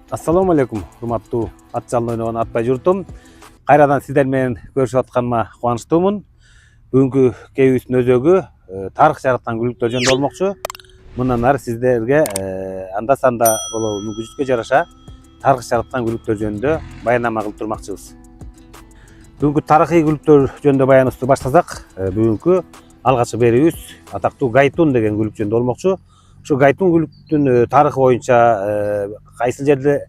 Ассаламу алейкум, урматтуу ат жалын ойногон атпай журтум. Кайрадан сиздер менен көрүшүп атканыма кубанычтуумун. Бүгүнкү кебибиздин өзөгү тарых жараткан күлүктөр жөнүндө болмокчу. Мындан ары сиздерге анда санда болобу мүмкүнчүлүккө жараша тарых жараткан күлүктөр жөнүндө баяндама кылып турмакчыбыз. Бүгүнкү тарыхый күлүктөр жөнүндө баяныбызды баштасак, бүгүнкү алгачкы берүүбүз атактуу Гайтун деген күлүк жөнүндө болмокчу. Ушу Гайтун күлүктүн тарыхы боюнча кайсыл жерде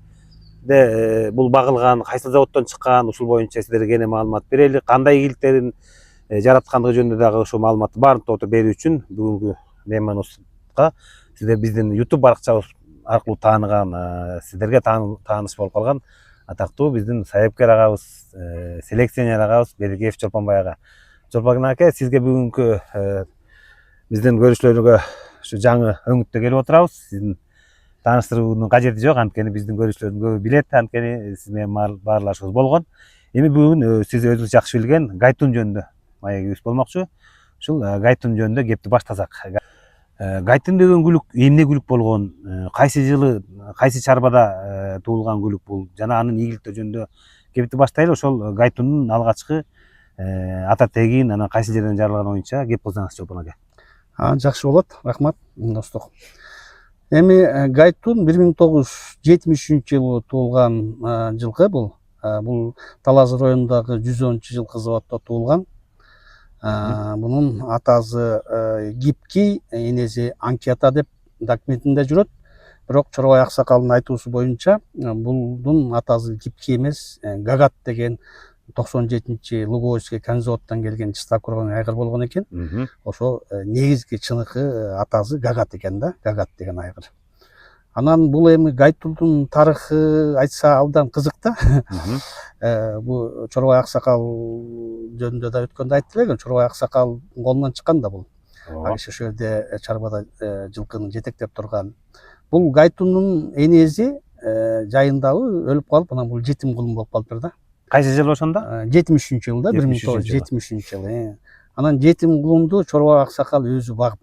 бул багылган, кайсыл заводдон чыккан, ушул боюнча сиздерге кээде маалымат берели. Кандай ийгиликтерин жараткандыгы жөнүндө дагы ошол маалыматты баарын топтоп берүү үчүн бүгүнкү мейманыбызга сиздер биздин YouTube баракчабыз аркылуу тааныган, сиздерге тааныш болуп калган атактуу биздин сайыпкер агабыз, селекционер агабыз Бердикеев Чолпонбай ага. Чолпон аке, сизге бүгүнкү биздин көрүүчүлөргө ушу жаңы өңүттө келип отурабыз. Сиздин тааныштыруунун кажети жок, анткени биздин көрүүчүлөрдүн көбү билет, анткени сиз менен баарлашыбыз болгон. Эми бүгүн сиз өзүңүз жакшы билген Гайтун жөнүндө маегибиз болмокчу. Ушул Гайтун жөнүндө кепти баштасак. Гайтун деген күлүк эмне күлүк болгон, кайсы жылы, кайсы чарбада туулган күлүк бул жана анын ийгиликтери жөнүндө кепти баштайлы. Ошол Гайтундун алгачкы ата тегин, анан кайсы жерден жаралганы боюнча кеп кылсаңыз Чолпон аке. Жакшы болот, рахмат достук. Эми Гайтун 1973 жылы туулган жылкы бул. Бул Талас районундагы 110 жылкы заводдо туулган. Бунун атасы Гипки, энеси Анкета деп документинде жүрөт. Бирок Чорбай аксакалдын айтуусу боюнча булдун атасы Гипки эмес, Гагат деген 97-чи Луговойский конзаводдон келген чистокровный айгыр болгон экен. Ошо негизги чыныкы атасы Гагат экен да, Гагат деген айгыр. Анан бул эми Гайтундун тарыхы айтса абдан кызык да. Бул Чорбай аксакал жөнүндө да өткөндө айттым эле, Чорбай аксакалдын колунан чыккан да бул. Ошол жерде чарбада жылкыны жетектеп турган. Бул Гайтундун энеси жайындабы өлүп калып, анан бул жетим кулун болуп калыптыр да. Кайсы жыл ошондо? 73-жылда, 1973-жылы. Анан жетим кулунду Чорбай аксакал өзү багып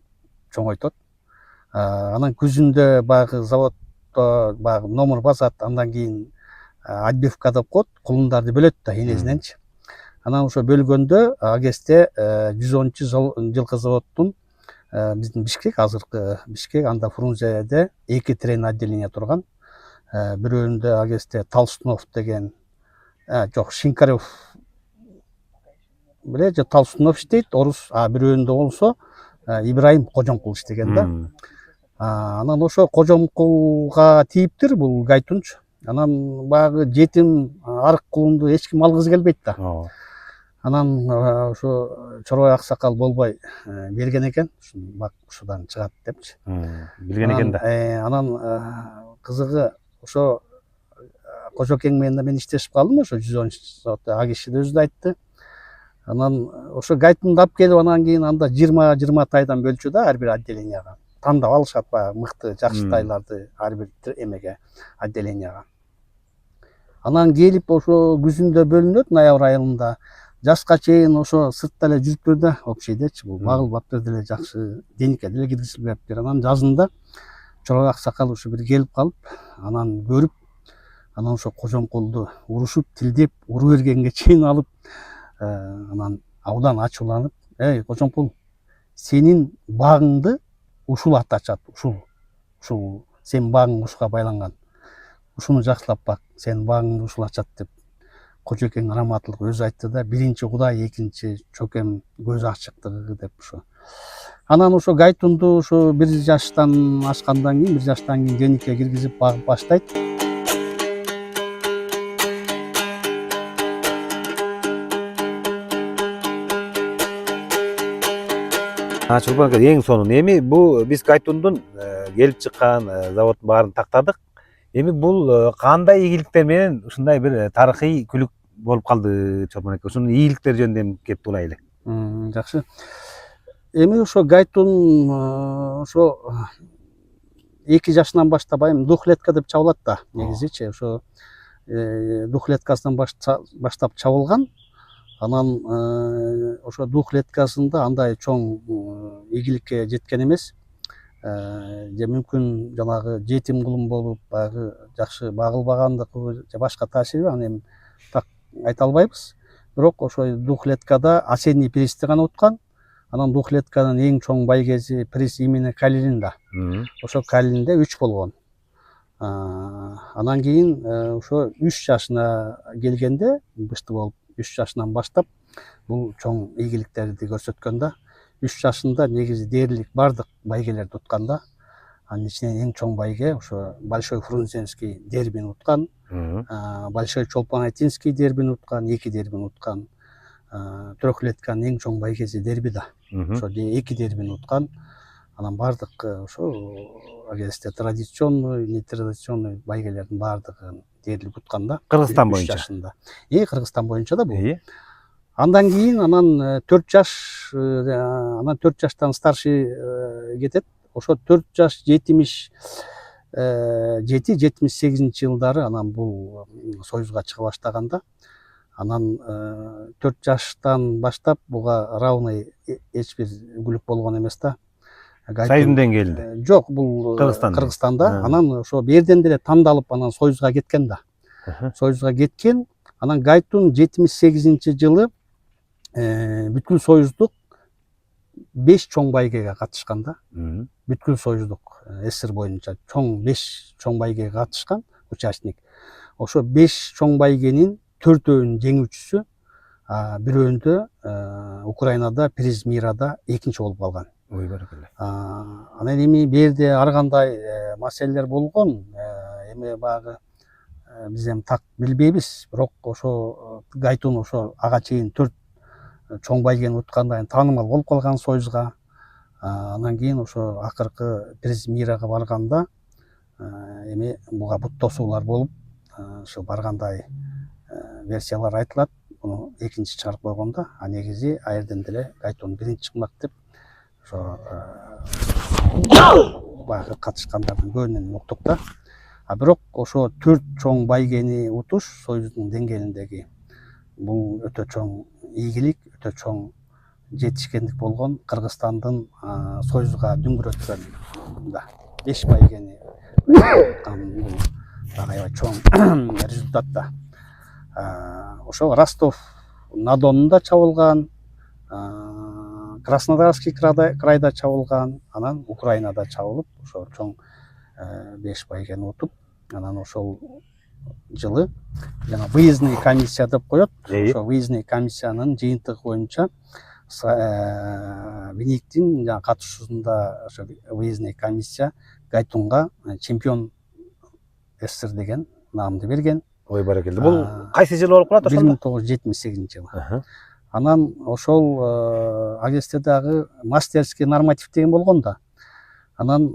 чоңойтот. Анан күзүндө баягы заводдо баягы номер басат, андан кийин отбивка деп коет, кулундарды бөлөт да энесиненчи. Анан ошо бөлгөндө агесте 110 жылкы заводдун биздин Бишкек, азыркы Бишкек, анда Фрунзеде 2 трен отделение турган. Бирөөнүндө агесте Толстунов деген жок, Шинкарев беле же Толстунов иштейт, орус, бирөөнүндө болсо Ибраим Кожомкул иштеген да. Анан ошо Кожомкулга тийиптир бул Гайтунчу. Анан баягы жетим арык кулунду эч ким алгысы келбейт да. Анан ошо Чорбай аксакал болбой берген экен, ушудан чыгат депчи. Билген экен да. Анан кызыгы ошо Кожокең менен да мен иштешип калдым, ошо 110 заводдо, а киши да өзү да айтты. Анан ошо Гайтунду алып келип, анан кийин анда 20 тайдан бөлчү да ар бир отделенияга. Тандап алышат баягы мыкты жакшы тайларды ар бир эмеге, отделенияга. Анан келип ошо күзүндө бөлүнөт, ноябрь айында. Жашка чейин ошо сыртта эле жүрүптүр да, общийдечи, бул багылбаптыр деле, жакшы деникке деле киргизилбептир. Анан жазында Чорбай аксакал ушу бир келип калып, анан көрүп, анан ошо Кожомкулду урушуп, тилдеп, уру бергенге чейин алып, анан абдан ачууланып, "Эй, Кожомкул, сенин багыңды ушул ат ачат, ушул сенин багың ушуга байланган. Ушуну жакшылап бак, сенин багыңды ушул ачат" деп Кожокең раматылык өзү айтты да, биринчи Кудай, экинчи чөкем көзү ачыктыгы деп ошо. Анан ошо Гайтунду ошо 1 жаштан ашкандан кийин, 1 жаштан кийин деникке киргизип багып баштайт. Чолпон аке, эң сонун. Эми бул биз Гайтундун келип чыккан заводдун баарын тактадык. Эми бул кандай ийгиликтер менен ушундай бир тарыхый күлүк болуп калды Чолпон аке? Ушунун ийгиликтери жөнүндө кеп улайлы. Жакшы. Эми ошо Гайтун ошо 2 жашынан баштап духлетка деп чабылат да, негизичи. Ошо духлеткасынан баштап чабылган. Анан ошо духлеткасында андай чоң ийгиликке жеткен эмес. же мүмкүн жанагы жетим кулум болуп баягы жакшы багылбагандыгы же башка таасири аны эми так айта албайбыз. Бирок ошо двухлеткада осенний призди гана уткан. Анан двухлетканын эң чоң байгеси приз имени Калининда. Ошо Калинде 3 болгон. Анан кийин ошо 3 жашына келгенде бышты болуп 3 жашынан баштап бул чоң ийгиликтерди көрсөткөн да. 3 жашында негизи дээрлик бардык байгелерди уткан да. Анын ичинен эң чоң байге ошо Большой Фрунзенский дербини уткан, Большой Чолпан-Айтинский дербини уткан, 2 дербини уткан. Трехлетканын эң чоң байгеси дерби да. Ошо 2 дербини уткан. Анан бардык ошо агесте традиционный, нетрадиционный байгелердин бардыгын дээрлик уткан да. Кыргызстан боюнча. Кыргызстан боюнча да бул. Андан кийин анан 4 жаш, анан 4 жаштан старший кетет. Ошо 4 жаш 77-78 жылдары анан бул союзга чыга баштаганда анан 4 жаштан баштап буга равный эч бир үгүлүк болгон эмес да. Союздун деңгээлинде. Жок, бул Кыргызстанда. Анан ошо берден деле тандалып анан союзга кеткен да. Союзга кеткен. Анан Гайтун 78-жылы бүткүл союздук 5 чоң байгеге катышкан да. Бүткүл союздук СССР боюнча чоң 5 чоң байгеге катышкан участник. Ошо 5 чоң байгенин 4-өөнүн жеңүүчүсү, бирөөндө Украинада приз мирада 2-нчи болуп калган. Ой баракалла. Анан эми берде ар кандай маселелер болгон. Эми баягы биз эми так билбейбиз, бирок ошо Гайтун ошо ага чейин 4 чоң байгени уткандан кийин таанымал болуп калган союзга. Анан кийин ошо акыркы приз мирага барганда эми буга бут тосуулар болуп, ошо баргандай версиялар айтылат. Буну 2-нчи чыгарып койгондо, негизи а жерден деле Гайтун 1-нчи чыкмак деп ошо баягы катышкандардын көбүнөн уктук да. Бирок ошо 4 чоң байгени утуш союздун деңгээлиндеги бул өтө чоң ийгилик, өтө чоң жетишкендик болгон. Кыргызстандын союзга дүңгүрөткөн да 5 байгени бул аябай чоң результат да. Ошо Ростов-на-Донунда чабылган, Краснодарский крайда чабылган, анан Украинада чабылып, ошо чоң 5 байгени утуп, анан ошол жылы жана выездный комиссия деп коет. Ошо выездный комиссиянын жыйынтыгы боюнча Вениктин катышуусунда ошо выездный комиссия Гайтунга чемпион СССР деген наамды берген. Ой баракалла. Бул кайсы жылы болуп калат ошондо? 1978-жылы. Анан ошол агестедагы мастерский норматив деген болгон да. Анан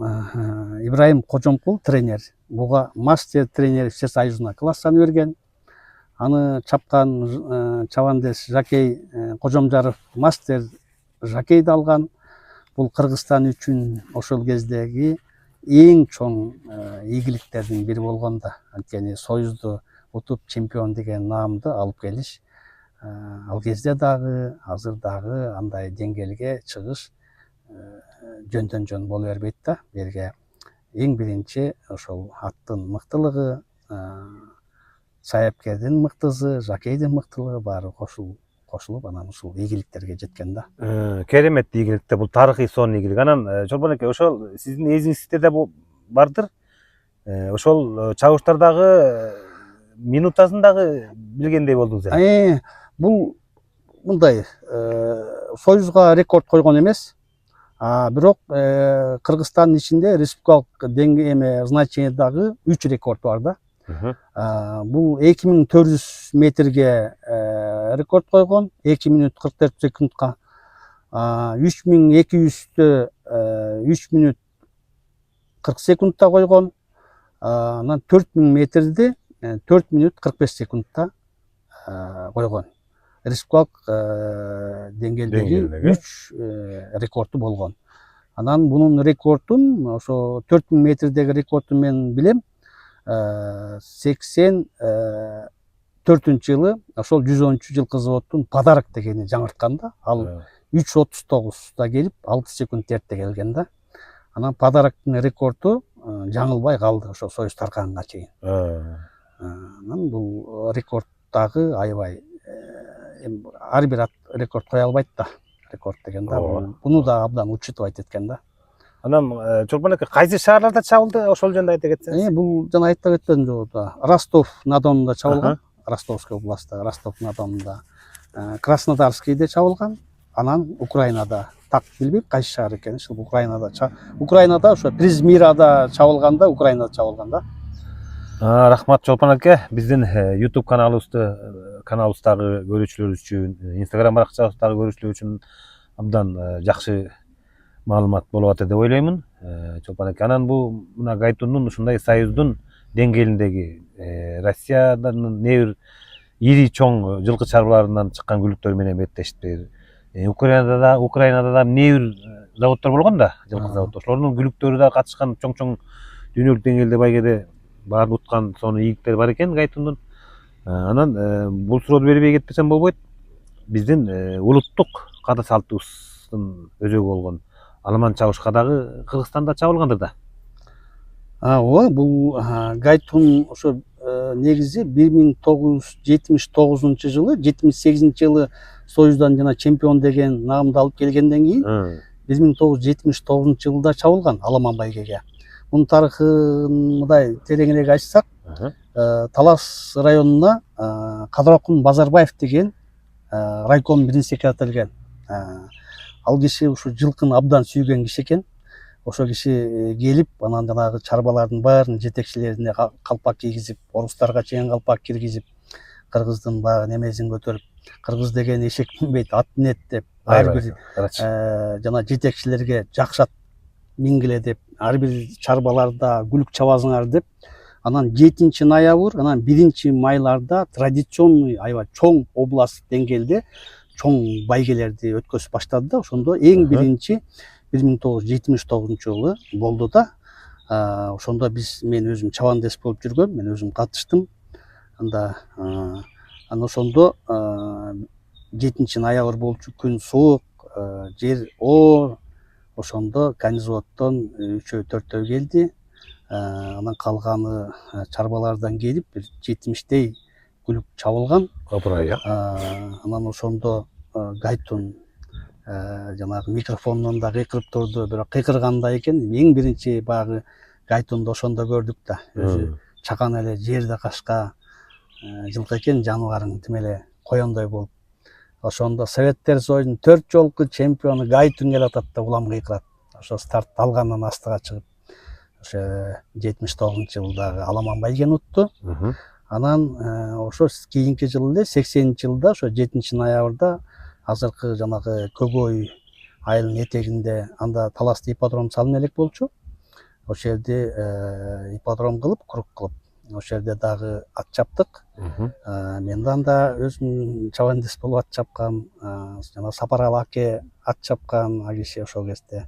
Ибраим Кожомкул тренер буга мастер тренер всесоюзный класстан берген. Аны чапкан чабандеш Жакей Кожомжаров мастер жакейди алган. Бул Кыргызстан үчүн ошол кездеги эң чоң ийгиликтердин бири болгон да. Анткени союзду утуп чемпион деген наамды алып келиш ал кезде дагы, азыр дагы андай деңгээлге чыгыш жөндөн жөн боло бербейт да. Берге эң биринчи ошол аттын мыктылыгы, саяпкердин мыктысы, жакейдин мыктылыгы баары кошулуп анан ушул ийгиликтерге жеткен да. Керемет ийгиликте, бул тарыхый сонун ийгилик. Анан Чолпон эке, ошол сиздин эзиңизде да бардыр. Ошол чабыштардагы минутасын дагы билгендей болдуңуз. Бул мындай союзга рекорд койгон эмес. Бирок Кыргызстандын ичинде республикалык деңгээлде значениедагы 3 рекорд бар да. Бул 2400 метрге рекорд койгон, 2 минут 44 секундка. 3200-тө 3 минут 40 секундта койгон. Анан 4000 метрди 4 минут 45 секундта койгон. Республикалык деңгээлдеги 3 рекорду болгон. Анан бунун рекордун ошо 4000 метрдеги рекордун мен билем. 84-жылы ошол 110-жылкы заводдун подарок дегени жаңырткан да. Ал 3:39 келип 6 секунд эрте келген да. Анан подароктун рекорду жаңылбай калды ошо Союз таркаганга чейин. Анан бул рекорд дагы аябай ар бир ат рекорд кое албайт да. Рекорд деген да буну да абдан учитывать эткен да. Анан Чолпон аке кайсы шаарларда чабылды, ошол жөнүндө айта кетсеңиз. Бул жана айтып өттүм жогото. Ростов-на-Донда чабылган, Ростовской областтагы Ростов-на-Донда, Краснодарскийде чабылган, анан Украинада так билбейм кайсы шаар экенин, ушул Украинада ошо Приз Мирада чабылганда, Украинада чабылган да. Рахмат Чолпон аке, биздин YouTube каналыбыздагы көрүүчүлөр үчүн, Instagram баракчабыздагы көрүүчүлөр үчүн абдан жакшы маалымат болуп атат деп ойлоймун. Чолпон аке, анан бул мына Гайтундун ушундай союздун деңгээлиндеги Россиянын небир ири чоң жылкы чарбаларынан чыккан күлүктөр менен беттештир. Украинада да небир заводдор болгон да, жылкы заводдор. Ошолордун күлүктөрү да катышкан чоң дүйнөлүк деңгээлде байгеде баарын уткан сонун ийгиктер бар экен Гайтундун. Анан бул сурооду бербей кетпесем болбойт. Биздин улуттук када салтыбыздын өзөгү болгон аламан чабышка дагы Кыргызстанда чабылгандыр да. Ооба, бул Гайтун ошо негизи 1979 жылы, 78 жылы Союздан жана чемпион деген наамды алып келгенден кийин 1979 жылда чабылган Аламан байгеге. Мунун тарыхын мындай тереңирээк айтсак, Талас районуна Кадырокун Базарбаев деген райком биринчи секретарь келген. Ал киши ушу жылкыны абдан сүйгөн киши экен. Ошо киши келип, анан жанагы чарбалардын баарынын жетекчилерине калпак кийгизип, орустарга чейин калпак киргизип, кыргыздын баягы немесин көтөрүп, кыргыз деген эшек минбейт, ат минет деп, ар бир жана жетекчилерге жакшы мингиле деп, ар бир чарбаларда күлүк чабасыңар деп, анан 7 ноябрь, анан 1 майларда традиционный аябай чоң область деңгээлде чоң байгелерди өткөзүп баштады да. Ошондо эң биринчи 1979 жылы болду да. Ошондо мен өзүм чабандес болуп жүргөм, мен өзүм катыштым. Анда анан ошондо 7 ноябрь болчу, күн суук, жер оор. Ошондо канизоттон 3-4 келди. Анан калганы чарбалардан келип бир 70дей күлүк чабылган. Анан ошондо Гайтун жанагы микрофондон да кыйкырып турду, бирок кыйкыргандай экен. Эң биринчи баягы Гайтунду ошондо көрдүк да. Өзү чакан эле жерде кашка жылкы экен, жаныбарың тим эле коёндой болуп. Ошондо Советтер Союзунун 4 жолку чемпиону Гайтун келатат да улам кыйкырат. Ошо старт алгандан астыга чыгып, ошо 79 жылдагы Аламан байгени утту. Анан ошо кийинки жылы эле 80-жылда ошо 7 ноябрда азыркы жанагы Көгөй айылынын этегинде анда таласта ипподром салына элек болчу. Ошол жерде ипподром кылып, круг кылып, ошол жерде дагы ат чаптык. Мен да анда өзүм чабандес болуп ат чапкам, жана Сапаралы аке ат чапкан, ал киши ошол кезде.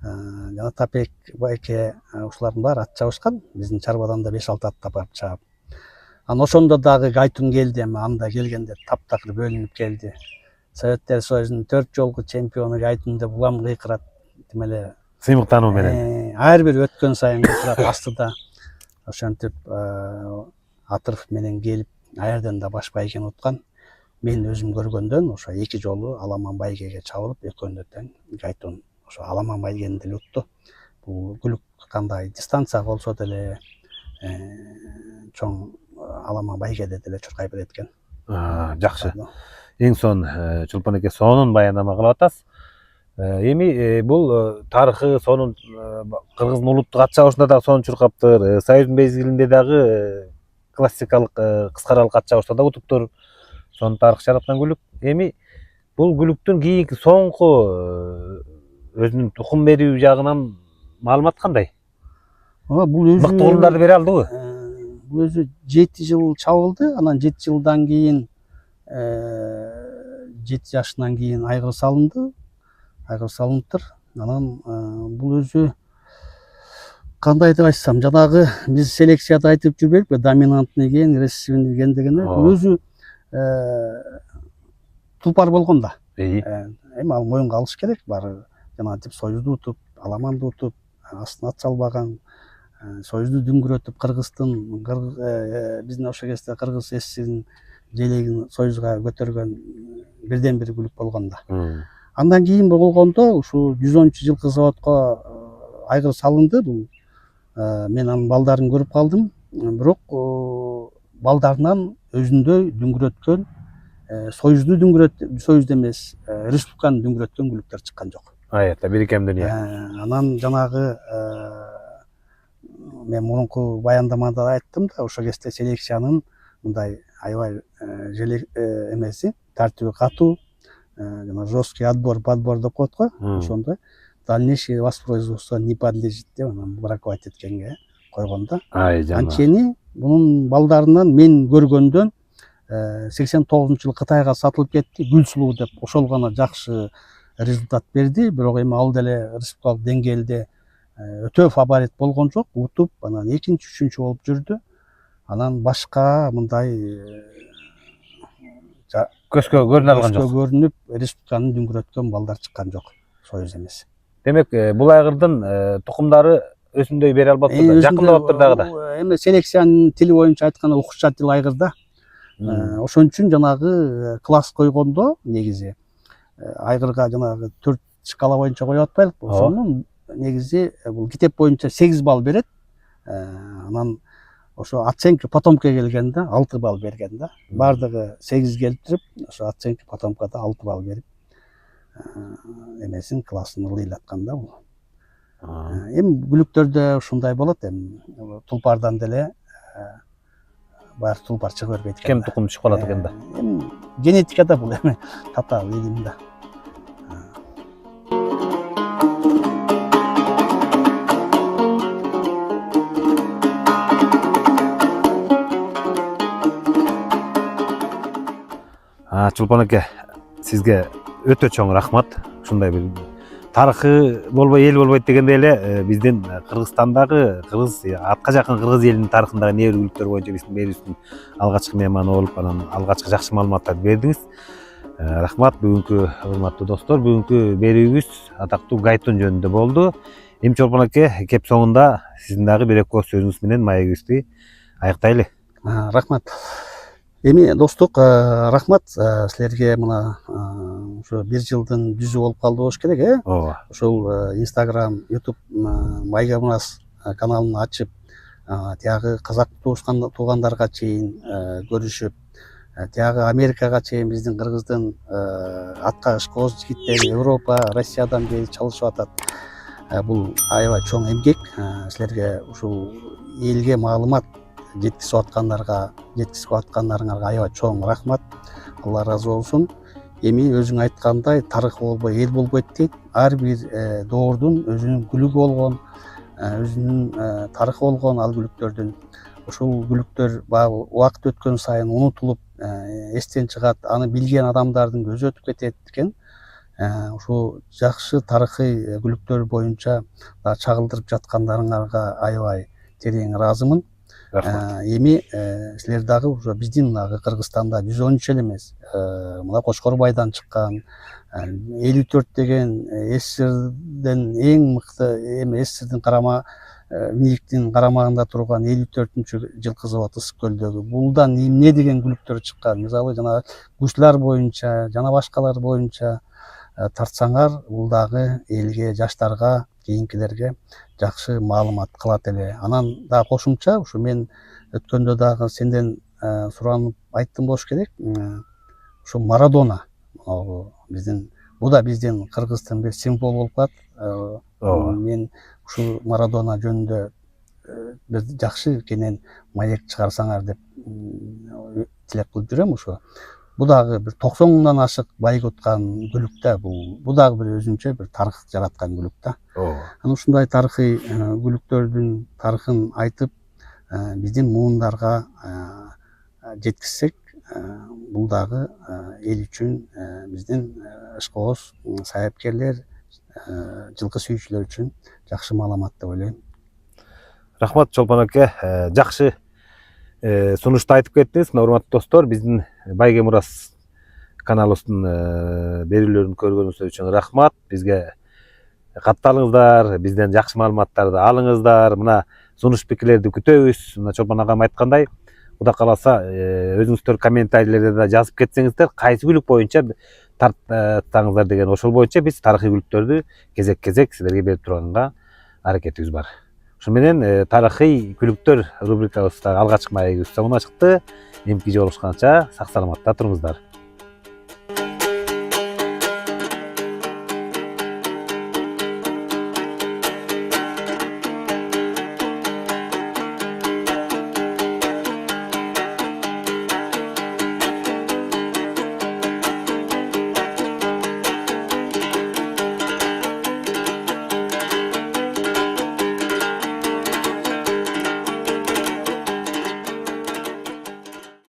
Жана Тапек байке ушулардын баары ат чабышкан. Биздин чарбадан да 5-6 ат барып чабып. Анан ошондо дагы Гайтун келди, анда келгенде таптакыр бөлүнүп келди. Советтер Союзунун 4 жолку чемпиону Гайтун деп улам кыйкырат, тим эле сыймыктануу менен. Ар бир өткөн сайын кыйкырат астыда. Ошентип Атыров менен келип, аерден да баш байгени уткан. Мен өзүм көргөндөн ошо 2 жолу Аламан байгеге чабылып, экөөндө тең Гайтун ошо Аламан байгени деле утту. Бул күлүк кандай дистанция болсо деле чоң Аламан байгеде деле чуркай берет экен. Жакшы. Эң сон Чолпон аке сонун баяндама кылып атасыз. Эми бул тарыхы сонун Кыргыздын улуттук ат чабышында дагы сонун чуркаптыр. Союз мезгилинде дагы классикалык кыскаралык ат чабышта да утуптур. Сонун тарых жараткан күлүк. Эми бул күлүктүн кийинки соңку өзүнүн тукум берүү жагынан маалымат кандай? Бул өзү мыкты урундарды бере алдыбы? Бул өзү 7 жыл чабылды. Анан 7 жылдан кийин 7 жашынан кийин айгыр салынды. Айгыр салыныптыр. Анан бул өзү кандай деп айтсам, жанагы биз селекцияда айтып жүрбөйбүкпү, доминантный ген, рецессивный ген дегенде, бул өзү тулпар болгон да. Эми ал моюнга алыш керек, баары жанагынтип Союзду утуп, аламанды утуп астына ат салбаган, Союзду дүңгүрөтүп Кыргыздын биздин ошол кезде Кыргыз ССРдин желегин Союзга көтөргөн бирден бир бүлүк болгон да. Андан кийин болгондо ушул 110-жылкы заводко айгыр салынды. Бул мен анын балдарын көрүп калдым. Бирок балдарынан өзүндөй дүңгүрөткөн Союзду эмес, республиканы дүңгүрөткөн бүлүктөр чыккан жок. Аята бир экемден Анан жанагы мен мурунку баяндамада айттым да, ошол кезде селекциянын мындай аябай эмеси, тартиби катуу, жана жесткий отбор деп коет го. Ошондой дальнейшее воспроизводство не подлежит деп анан браковать эткенге койгон да. Анткени бунун балдарынан мен көргөндөн 89-жылы Кытайга сатылып кетти, Гүлсулуу деп, ошол гана жакшы результат берди. Бирок эми ал деле республикалык деңгээлде өтө фаворит болгон жок, утуп анан 2-3 болуп жүрдү. Анан башка мындай көзгө көрүнө алган жок. Көзгө көрүнүп республиканы дүңгүрөткөн балдар чыккан жок, Союз эмес. Демек, бул айгырдын тукумдары өсүндөй бере албаптыр да, жакындап дагы да. Эми селекциянын тили боюнча айтканда укча тил айгыр да. Ошон үчүн жанагы класс койгондо негизи айгырга жанагы 4 шкала боюнча коюп атпайлыкпы? Ошонун негизи бул китеп боюнча 8 балл берет. Анан ошо оценка потомка келгенде 6 балл берген да. Бардыгы 8 келтирип, ошо оценка потомкада 6 балл берип эмесин классын ылыйлаткан да бул. Эми бүлүктөрдө ушундай болот, эми тулпардан деле баары тулпар чыга бербейт экен. Кем тукум чыгып калат экен да. Эми генетикада бул эми татаал илим да. Чулпан аке, сизге өтө чоң рахмат. Ушундай бир тарыхы болбой эл болбойт дегендей эле биздин Кыргызстандагы атка жакын кыргыз элинин тарыхындагы небир бүлүктөр боюнча биздин берүүбүздүн алгачкы мейманы болуп, анан алгачкы жакшы маалыматтарды бердиңиз. Рахмат. Бүгүнкү урматтуу достор, бүгүнкү берүүбүз атактуу гайтун жөнүндө болду. Эми Чолпон аке, кеп соңунда сиздин дагы бир эки сөзүңүз менен маегибизди аяктайлы. Рахмат. Эми достук, рахмат силерге. Мына ошо 1 жылдын 100 болуп калды болуш керек, Ооба. Ошол Instagram, YouTube Майга Мурас каналын ачып, тиягы казак туугандарга чейин көрүшүп, тиягы Америкага чейин биздин Кыргыздын атка ышкооз жигиттери Европа, Россиядан бери чалышып атат. Бул аябай чоң эмгек. Силерге ушул элге маалымат жеткизип аткандарыңарга аябай чоң рахмат. Алла ыраазы болсун. Эми өзүң айткандай, тарых болбой эл болбойт дейт. Ар бир доордун өзүнүн күлүгү болгон, өзүнүн тарыхы болгон ал күлүктөрдүн. Ушул күлүктөр баягы убакыт өткөн сайын унутулуп, эстен чыгат, аны билген адамдардын көзү өтүп кетет экен. Ушул жакшы тарыхый күлүктөр боюнча чагылдырып жаткандарыңарга аябай терең ыраазымын. Эми силер дагы ошо биздин Кыргызстанда 113 эле эмес, мына Кошкорбайдан чыккан 54 деген СССРден эң мыкты, эми СССРдин миликтин карамагында турган 54-жылкы завод Ысык көлдөгү. Булдан эмне деген күлүктөр чыккан. Мисалы жана гуслар боюнча, жана башкалар боюнча тартсаңар, бул дагы элге, жаштарга, кийинкилерге жакшы маалымат кылат эле. Анан да кошумча, ушу мен өткөндө дагы сенден суранып айттым болуш керек. Ушу Марадона, бул да биздин Кыргыздын бир символ болуп калат. Мен ушу Марадона жөнүндө бир жакшы кенен маек чыгарсаңар деп тилек кылып жүрөм. Ушу бул дагы бир 90 мыңдан ашык байык уткан күлүк да. Бул дагы бир өзүнчө бир тарых жараткан күлүк да. Анан ушундай тарыхый күлүктөрдүн тарыхын айтып, биздин муундарга жеткизсек, бул дагы эл үчүн, биздин ышкооз саяпкерлер, жылкы сүйүүчүлөр үчүн жакшы маалымат деп ойлойм. Рахмат Чолпон аке, жакшы сунушту айтып кеттиңиз. Урматтуу достор, биздин Байге Мурас каналыбыздын берүүлөрүн көргөнүңүздөр үчүн рахмат. Бизге катталыңыздар, бизден жакшы маалыматтарды алыңыздар. Мына сунуш пикирлерди күтөбүз. Мына Чолпон агам айткандай, Кудай кааласа өзүңүздөр комментарийлерде да жазып кетсеңиздер, кайсы күлүк боюнча тарттаңыздар деген, ошол боюнча биз тарыхый күлүктөрдү кезек силерге берип турганга аракетибиз бар. Ошо менен тарыхый күлүктөр рубрикабызда алгачкы маегибиз соңуна чыкты. Эмки жолугушканча сак саламатта туруңуздар.